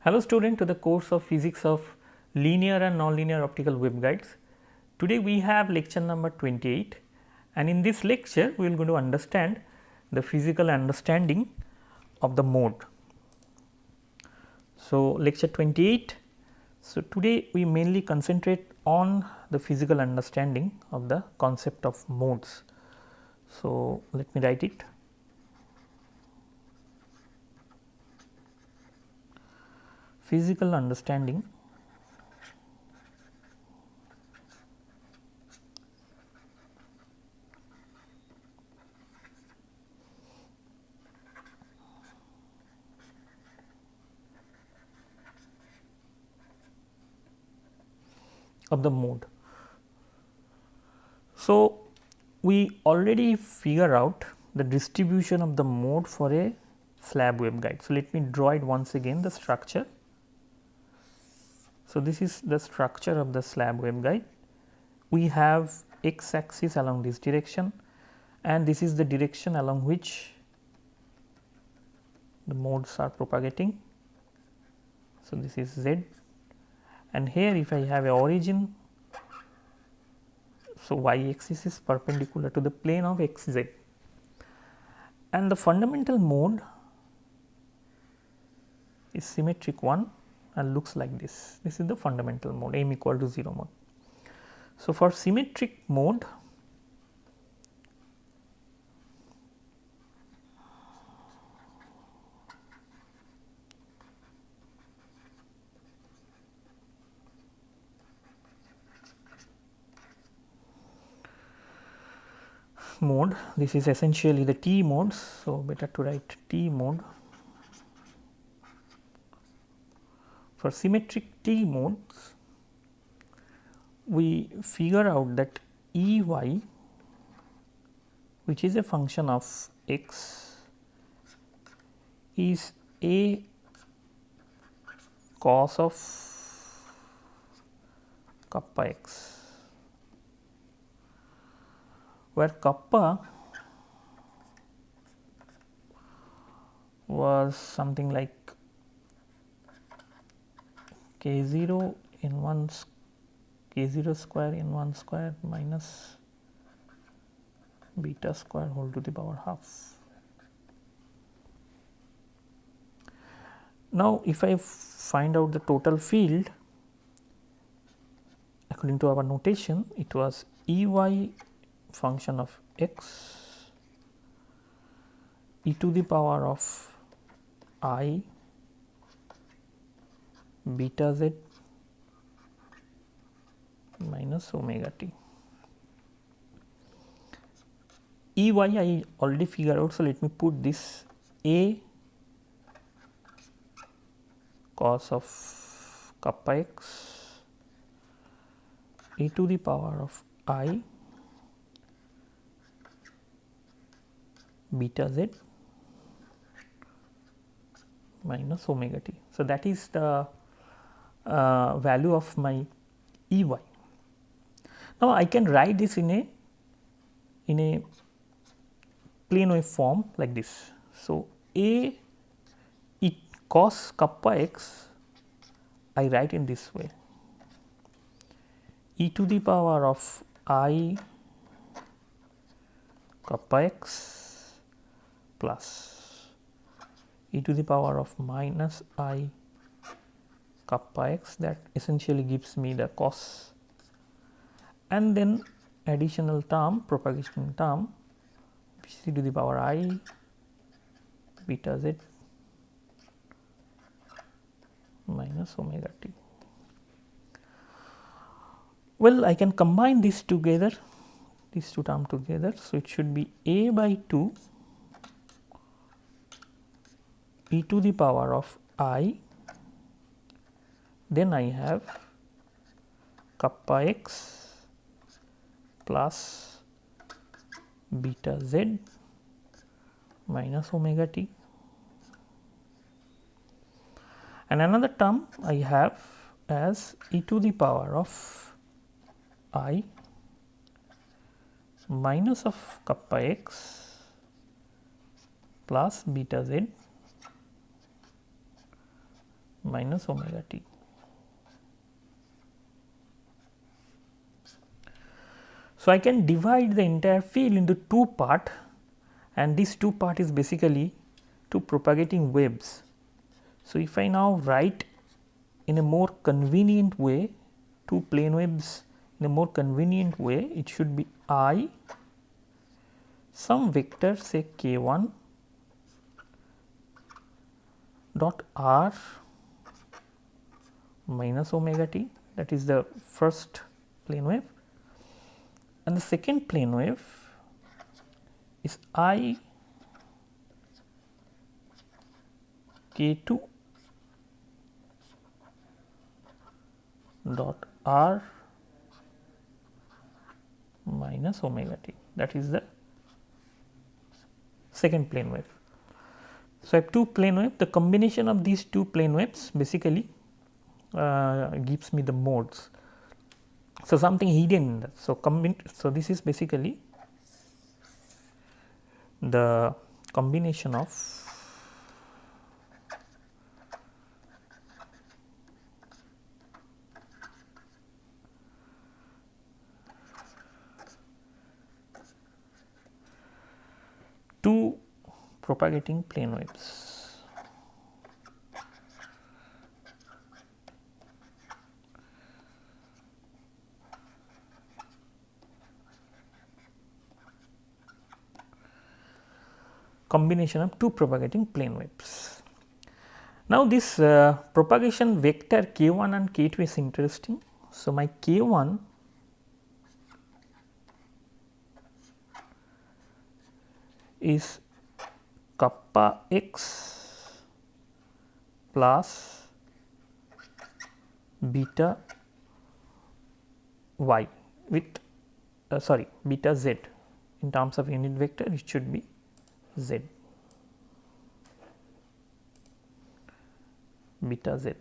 Hello student to the course of physics of linear and nonlinear optical waveguides. Today we have lecture number 28 and in this lecture we will going to understand the physical understanding of the mode. So, lecture 28. So, today we mainly concentrate on the physical understanding of the concept of modes. So, let me write it. Physical understanding of the mode. So, we already figure out the distribution of the mode for a slab waveguide. So, let me draw it once again the structure. So, this is the structure of the slab waveguide. We have x axis along this direction and this is the direction along which the modes are propagating. So, this is z and here if I have a origin, so y axis is perpendicular to the plane of x z and the fundamental mode is symmetric one and looks like this. This is the fundamental mode m equal to 0 mode. So, for symmetric mode this is essentially the T modes. So, better to write T mode. For symmetric T modes we figure out that E y, which is a function of x, is a cos of kappa x, where kappa was something like k0 in 1 k0 square in 1 square minus beta square whole to the power half. Now, if I find out the total field according to our notation, it was E y function of x e to the power of I beta z minus omega t. E y I already figured out. So, let me put this a cos of kappa x e to the power of I beta z minus omega t. So, that is the value of my E y. Now, I can write this in a plane wave form like this. So, a e cos kappa x I write in this way, e to the power of I kappa x plus e to the power of minus I kappa x, that essentially gives me the cos, and then additional term, propagation term, c to the power I beta z minus omega t. Well, I can combine these together, these two terms together. So, it should be a by 2 e to the power of I, then I have kappa x plus beta z minus omega t, and another term I have as e to the power of I minus of kappa x plus beta z minus omega t. So, I can divide the entire field into two parts, and this two part is basically two propagating waves. So, if I now write in a more convenient way two plane waves in a more convenient way, it should be I some vector say k1 dot r minus omega t, that is the first plane wave, and the second plane wave is I k2 dot r minus omega t, that is the second plane wave. So, I have two plane waves. The combination of these two plane waves basically gives me the modes. So, something hidden in that. So, this is basically the combination of two propagating plane waves. Combination of two propagating plane waves. Now, this propagation vector k1 and k2 is interesting. So, my k1 is kappa x plus beta y with beta z. In terms of unit vector, it should be z, beta z,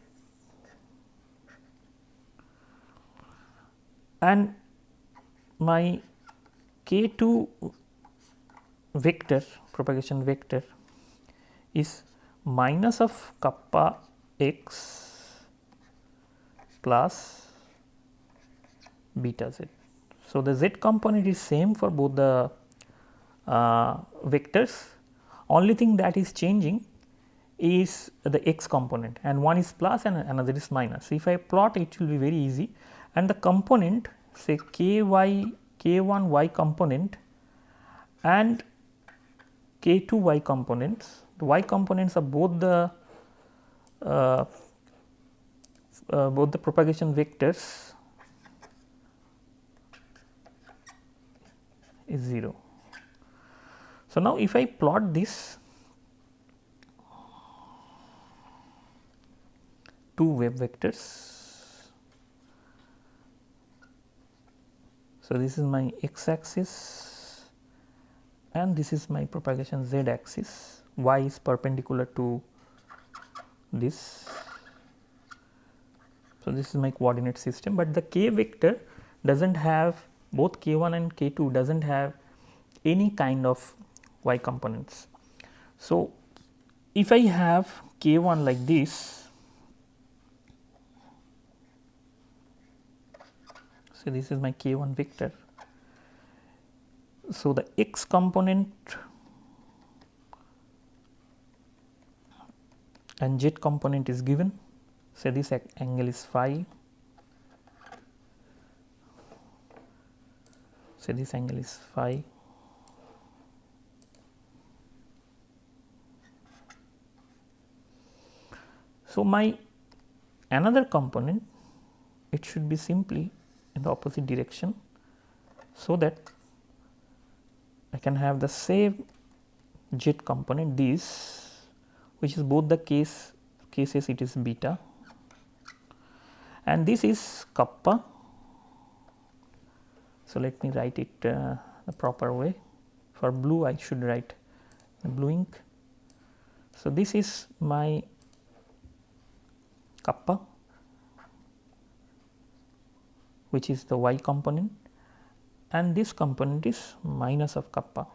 and my k2 vector, propagation vector, is minus of kappa x plus beta z. So, the z component is same for both the vectors, only thing that is changing is the x component, and one is plus and another is minus. So, if I plot, it will be very easy, and the component say k1 y component and k2 y components, the y components are both the propagation vectors is 0. So, now if I plot this two wave vectors, so this is my x axis and this is my propagation z axis, y is perpendicular to this. So, this is my coordinate system, but the k vector does not have, both k1 and k2 does not have any kind of y components. So, if I have k1 like this, so this is my k1 vector. So, the x component and z component is given, say this angle is phi, say this angle is phi. So, my another component, it should be simply in the opposite direction, so that I can have the same z component, this, which is both the cases it is beta, and this is kappa. So, let me write it the proper way. For blue, I should write the blue ink. So, this is my kappa, which is the y component, and this component is minus of kappa.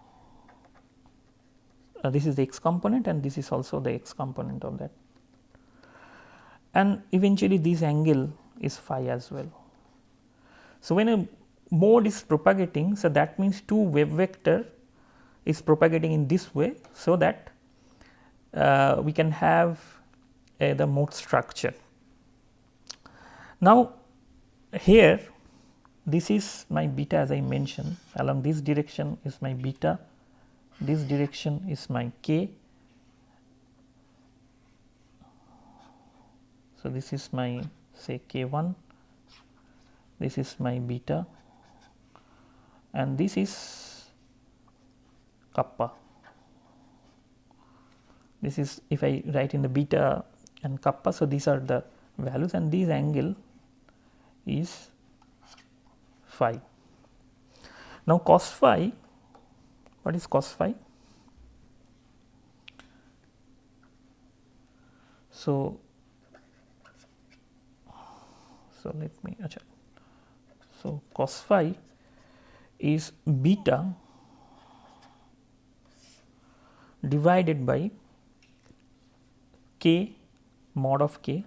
This is the x component and this is also the x component of that. and eventually this angle is phi as well. So, when a mode is propagating, so that means two wave vector is propagating in this way, so that we can have the mode structure. Now, here this is my beta, as I mentioned, along this direction is my beta, this direction is my k. So, this is my say k1, this is my beta, and this is kappa. This is if I write in the beta and kappa. So, these are the values, and this angle is phi. Now, cos phi, what is cos phi? So, let me so cos phi is beta divided by k mod of k,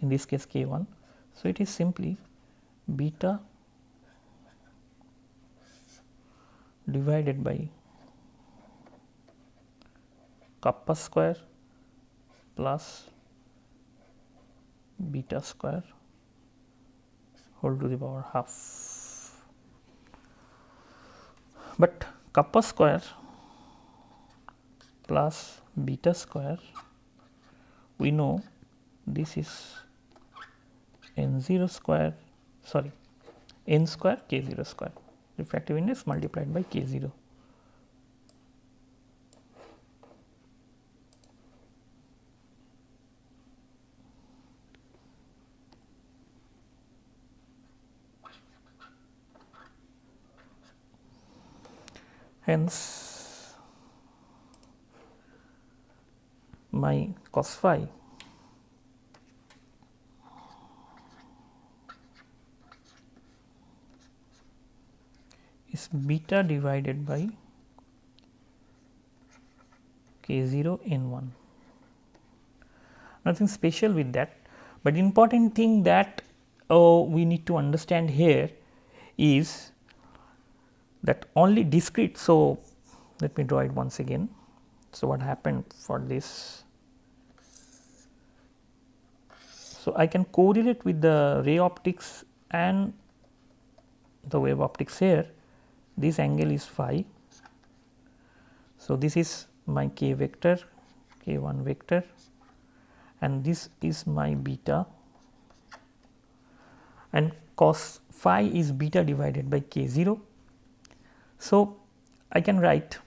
in this case k1. So, it is simply beta divided by kappa square plus beta square whole to the power half. But kappa square plus beta square, we know this is n0 square, sorry, n square k0 square, refractive index multiplied by k0. Hence, my cos phi is beta divided by k0 n1. Nothing special with that, but important thing that we need to understand here is that only discrete. So, let me draw it once again. So, what happened for this? So, I can correlate with the ray optics and the wave optics here. This angle is phi. So, this is my k vector, k1 vector, and this is my beta, and cos phi is beta divided by k0. So, I can write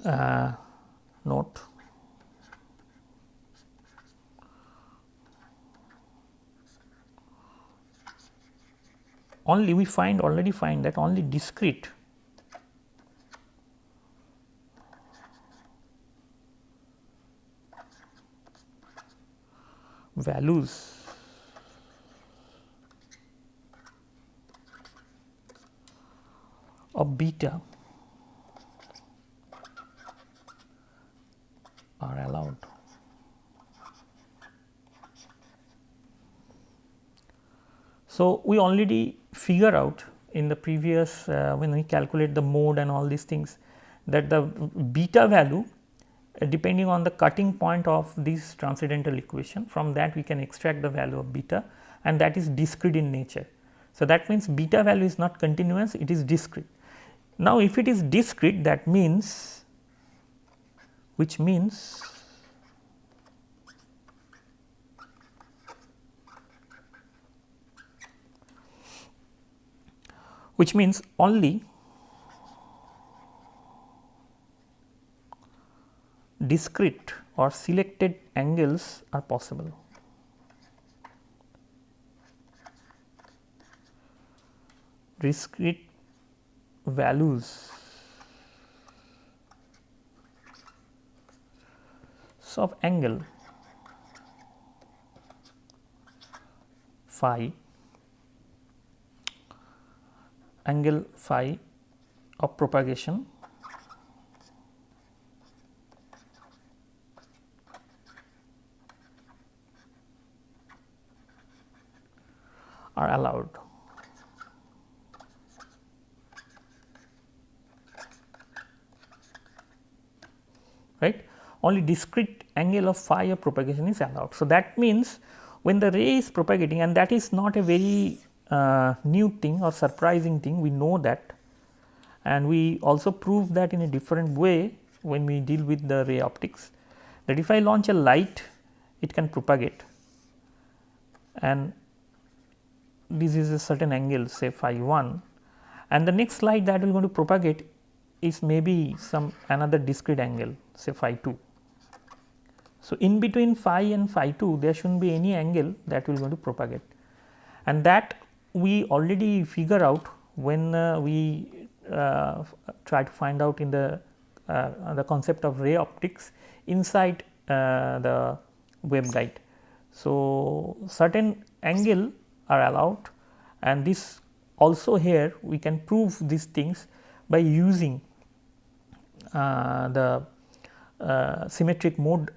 note only we already find that only discrete values of beta are allowed. So, we already figure out in the previous when we calculate the mode and all these things, that the beta value depending on the cutting point of this transcendental equation, from that we can extract the value of beta, and that is discrete in nature. So, that means beta value is not continuous, it is discrete. Now, if it is discrete, that means, which means only discrete or selected angles are possible. Discrete values of angle phi, angle phi of propagation are allowed. Right? Only discrete angle of phi of propagation is allowed. So, that means when the ray is propagating, and that is not a very new thing or surprising thing, we know that, and we also prove that in a different way when we deal with the ray optics, that if I launch a light, it can propagate, and this is a certain angle, say phi 1, and the next light that will going to propagate is maybe some another discrete angle, say phi 2. So, in between phi and phi 2 there should not be any angle that will going to propagate, and that we already figure out when we try to find out in the concept of ray optics inside the waveguide. So, certain angle are allowed, and this also here we can prove these things by using the symmetric mode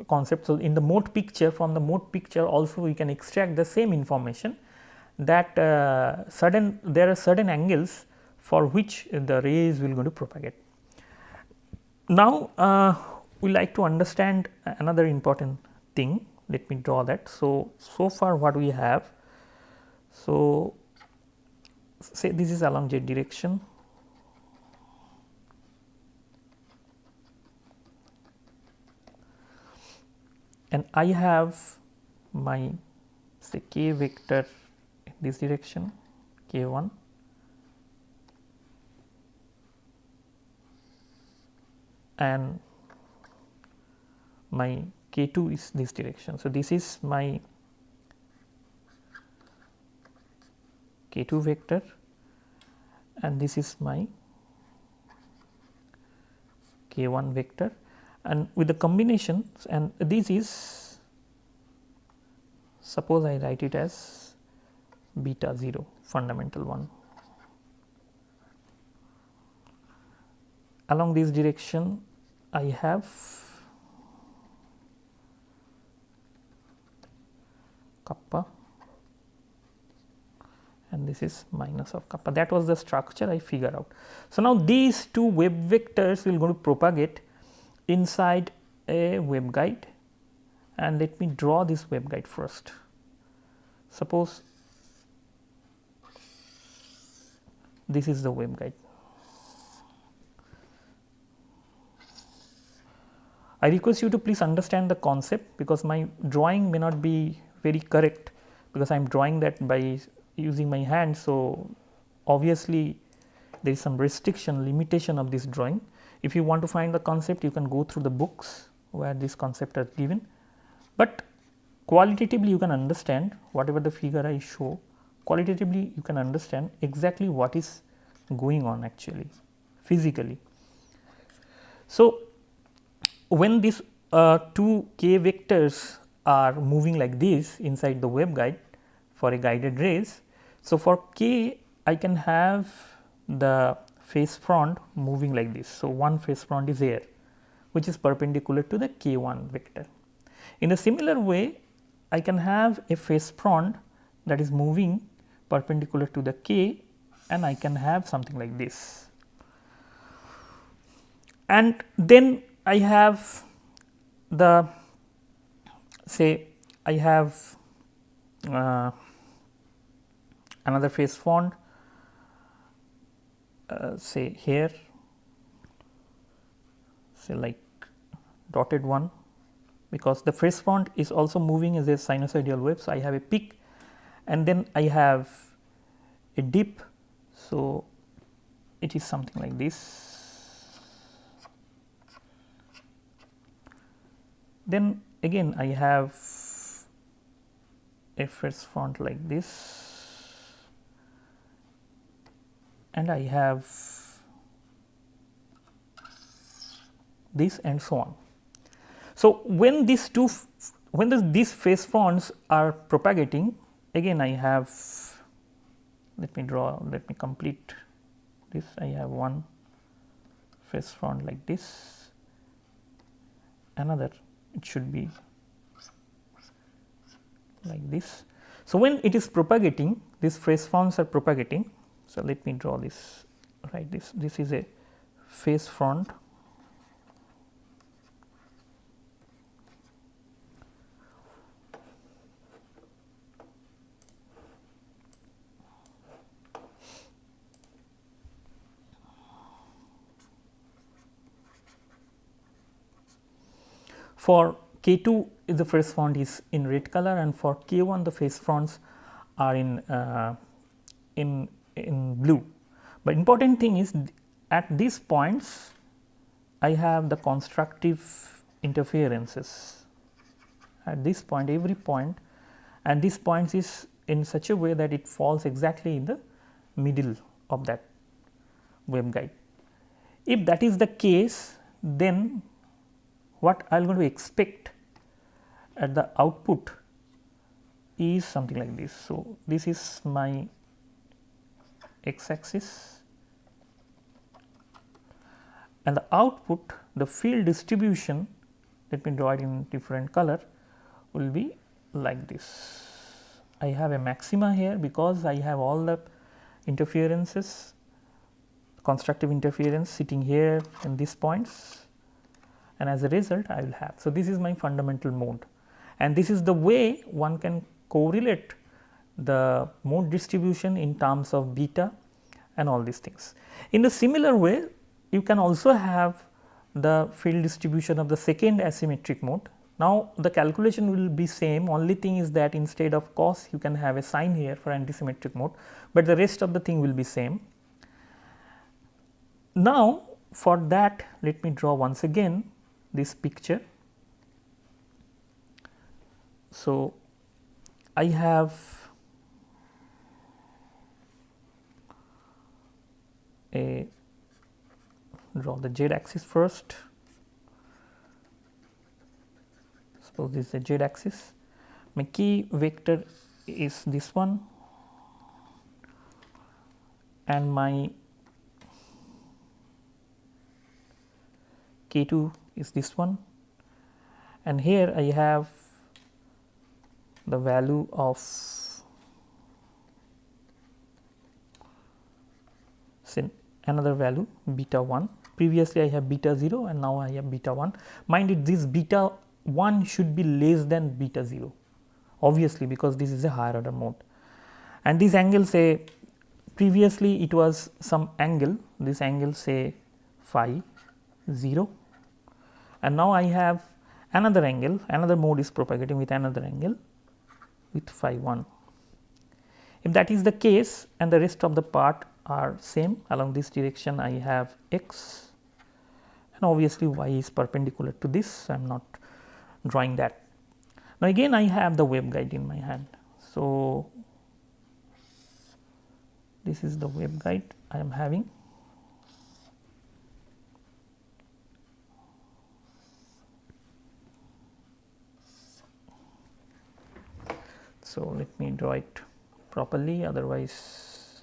concept. So, in the mode picture, from the mode picture also we can extract the same information, that there are certain angles for which the rays will going to propagate. Now, we like to understand another important thing. Let me draw that. So far what we have, so say this is along z direction, and I have my say k vector in this direction, k 1, and my k 2 is this direction. So, this is my k 2 vector, and this is my k 1 vector, and with the combinations, and this is, suppose I write it as beta 0 fundamental 1. Along this direction I have kappa, and this is minus of kappa. That was the structure I figure out. So, now these two wave vectors will going to propagate inside a waveguide, and let me draw this waveguide first. Suppose this is the waveguide. I request you to please understand the concept, because my drawing may not be very correct, because I am drawing that by using my hand. So, obviously there is some restriction, limitation of this drawing. If you want to find the concept, you can go through the books where this concept are given, but qualitatively you can understand whatever the figure I show, qualitatively you can understand exactly what is going on actually physically. So, when these two k vectors are moving like this inside the waveguide for a guided rays. So, for k I can have the phase front moving like this. So, one phase front is here, which is perpendicular to the k 1 vector. In a similar way, I can have a phase front that is moving perpendicular to the k, and I can have something like this. And then I have the, say I have another phase front, say here, say like dotted one, because the phase front is also moving as a sinusoidal wave. So, I have a peak, and then I have a dip. So, it is something like this. Then again I have a phase front like this, and I have this, and so on. So, when these two, these phase fronts are propagating, again I have, let me complete this. I have one phase front like this, another, it should be like this. So, when it is propagating, these phase fronts are propagating. So, let me draw this, right, this is a phase front. For K2 the phase front is in red color, and for K1 the phase fronts are in blue. But important thing is at these points I have the constructive interferences at this point, every point, and this point is in such a way that it falls exactly in the middle of that waveguide. If that is the case, then what I am going to expect at the output is something like this. So, this is my x axis, and the output, the field distribution, let me draw it in different color, will be like this. I have a maxima here because I have all the interferences, constructive interference sitting here in these points, and as a result I will have. So, this is my fundamental mode, and this is the way one can correlate the mode distribution in terms of beta and all these things. In a similar way, you can also have the field distribution of the second asymmetric mode. Now, the calculation will be same, only thing is that instead of cos you can have a sine here for antisymmetric mode, but the rest of the thing will be same. Now, for that let me draw once again this picture. So, I have a draw the z axis first. Suppose this is the z axis. My key vector is this one, and my K2 is this one, and here I have the value of another value beta 1. Previously I have beta 0 and now I have beta 1. Mind it, this beta 1 should be less than beta 0, obviously, because this is a higher order mode. And this angle, say previously it was some angle, this angle say phi 0, and now I have another angle, another mode is propagating with another angle with phi 1. If that is the case and the rest of the part are same, along this direction I have x, and obviously y is perpendicular to this, I am not drawing that. Now, again I have the waveguide in my hand. So, this is the waveguide I am having. So, let me draw it properly, otherwise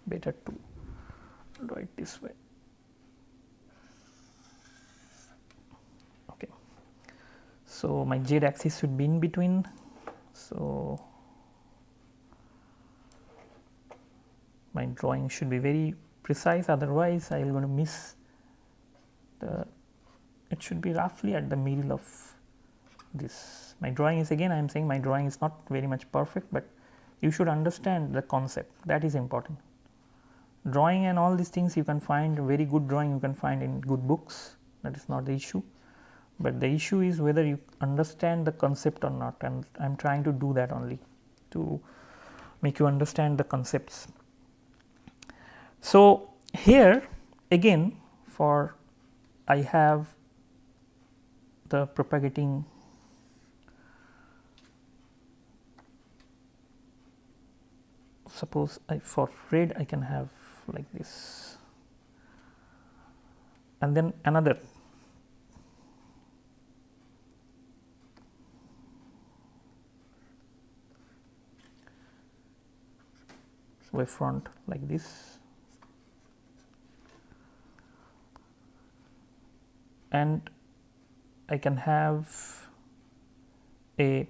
better to draw it this way. Okay. So, my z axis should be in between. So, my drawing should be very precise, otherwise I am going to miss the, it should be roughly at the middle of this. My drawing is, again I am saying my drawing is not very much perfect, but you should understand the concept, that is important. Drawing and all these things you can find, very good drawing you can find in good books, that is not the issue, but the issue is whether you understand the concept or not, and I am trying to do that only to make you understand the concepts. So, here again for I have the propagating suppose for red I can have like this, and then another wavefront like this. and I can have a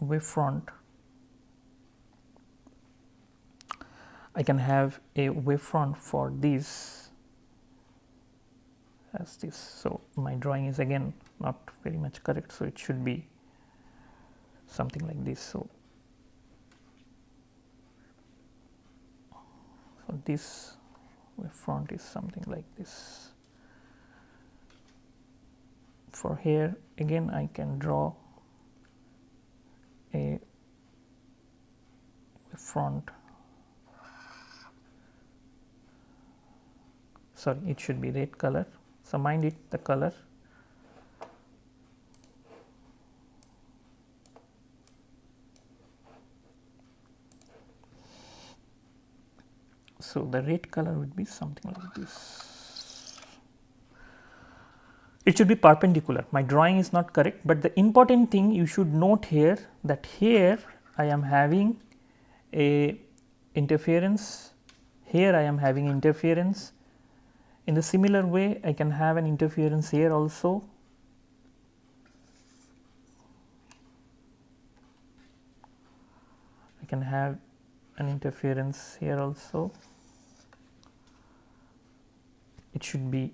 wavefront. I can have a wavefront for this as this. So, my drawing is again not very much correct. So, it should be something like this. So, this wavefront is something like this. For here again I can draw a wavefront. Sorry, it should be red color. So, mind it the color. So, the red color would be something like this. It should be perpendicular. My drawing is not correct, but the important thing you should note here that here I am having a interference, here I am having interference. In the similar way, I can have an interference here also. I can have an interference here also. It should be,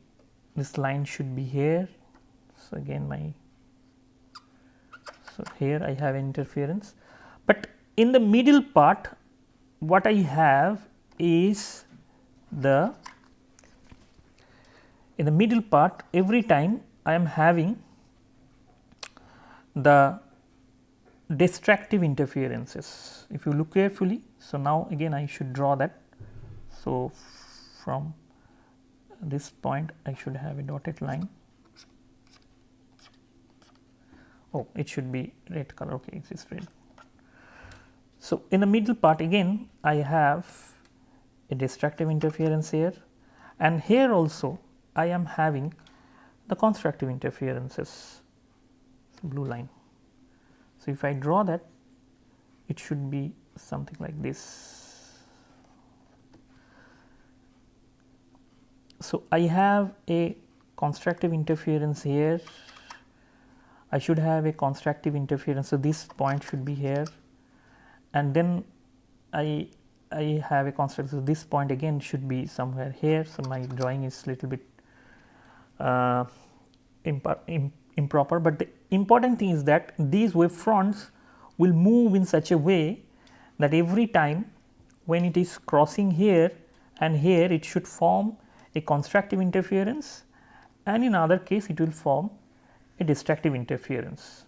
this line should be here. So, again so here I have interference, but in the middle part what I have is in the middle part every time I am having the destructive interferences. If you look carefully, so now again I should draw that. So, from this point I should have a dotted line. Oh, it should be red color. Okay, it is red. So, in the middle part again I have a destructive interference here, and here also I am having the constructive interferences, blue line. So, if I draw that, it should be something like this. So, I have a constructive interference here, I should have a constructive interference. So, this point should be here, and then I have a constructive. So, this point again should be somewhere here. So, my drawing is little bit improper, but the important thing is that these wavefronts will move in such a way that every time when it is crossing here and here, it should form a constructive interference, and in other case it will form a destructive interference.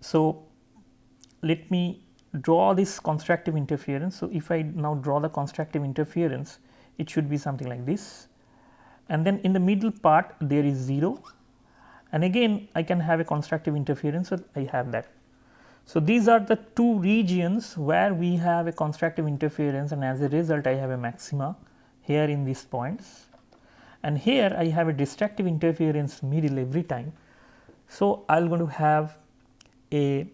So, let me draw this constructive interference. So, if I now draw the constructive interference, it should be something like this, and then in the middle part there is 0, and again I can have a constructive interference. So, I have that. So, these are the two regions where we have a constructive interference, and as a result I have a maxima here in these points, and here I have a destructive interference middle every time. So, I am going to have a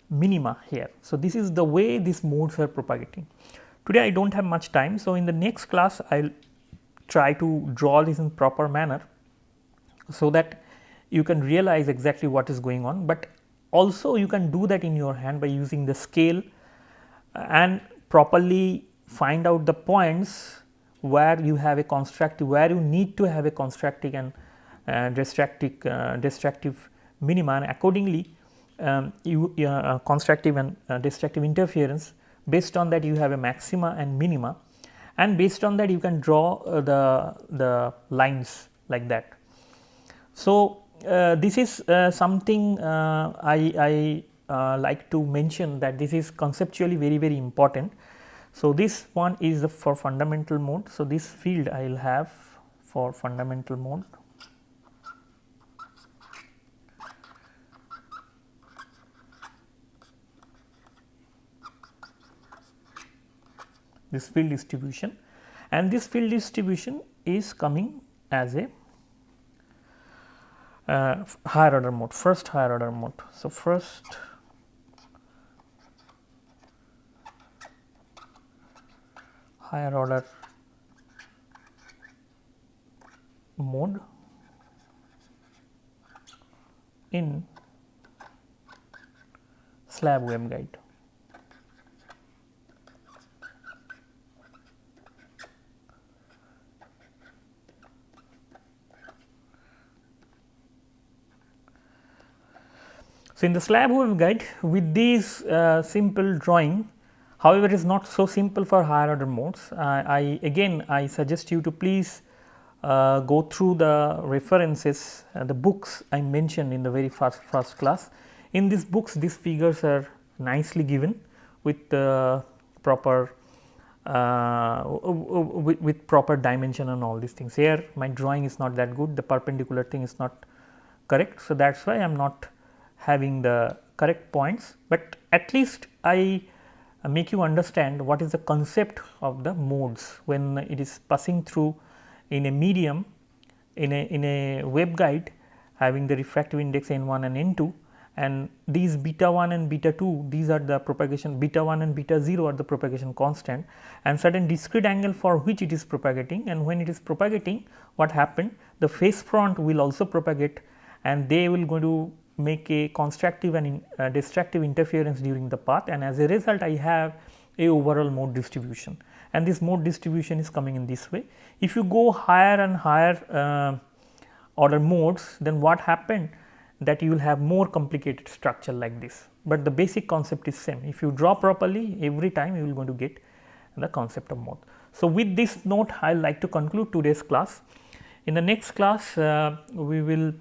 minima here. So, this is the way these modes are propagating. Today I do not have much time. So, in the next class I will try to draw this in proper manner, so that you can realize exactly what is going on, but also you can do that in your hand by using the scale and properly find out the points where you have a constructive, where you need to have a constructive and destructive minima, and accordingly constructive and destructive interference. Based on that you have a maxima and minima, and based on that you can draw the lines like that. So, this is something I like to mention, that this is conceptually very important. So, this one is for fundamental mode. So, this field I will have for fundamental mode. This field distribution, and this field distribution is coming as a higher order mode, first higher order mode. So, higher order mode in slab waveguide. So, in the slab waveguide with this simple drawing, however, it is not so simple for higher order modes. I suggest you to please go through the references, the books I mentioned in the very first class. In these books, these figures are nicely given with proper with proper dimension and all these things. Here my drawing is not that good, the perpendicular thing is not correct. So, that is why I am not having the correct points, but at least I make you understand what is the concept of the modes when it is passing through in a medium in a waveguide having the refractive index n1 and n2, and these beta 1 and beta 2, these are the propagation, beta 1 and beta 0 are the propagation constant, and certain discrete angle for which it is propagating, and when it is propagating, what happened, the phase front will also propagate and they will going to make a constructive and destructive interference during the path, and as a result I have a overall mode distribution, and this mode distribution is coming in this way. If you go higher and higher order modes, then what happened, that you will have more complicated structure like this, but the basic concept is same. If you draw properly, every time you will going to get the concept of mode. So, with this note I would like to conclude today's class. In the next class we will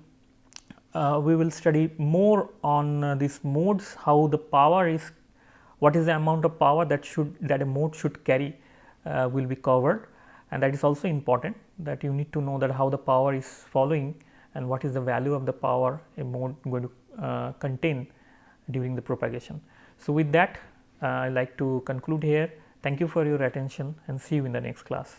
study more on these modes, how the power is, what is the amount of power that a mode should carry will be covered, and that is also important, that you need to know that how the power is following and what is the value of the power a mode going to contain during the propagation. So, with that I like to conclude here. Thank you for your attention and see you in the next class.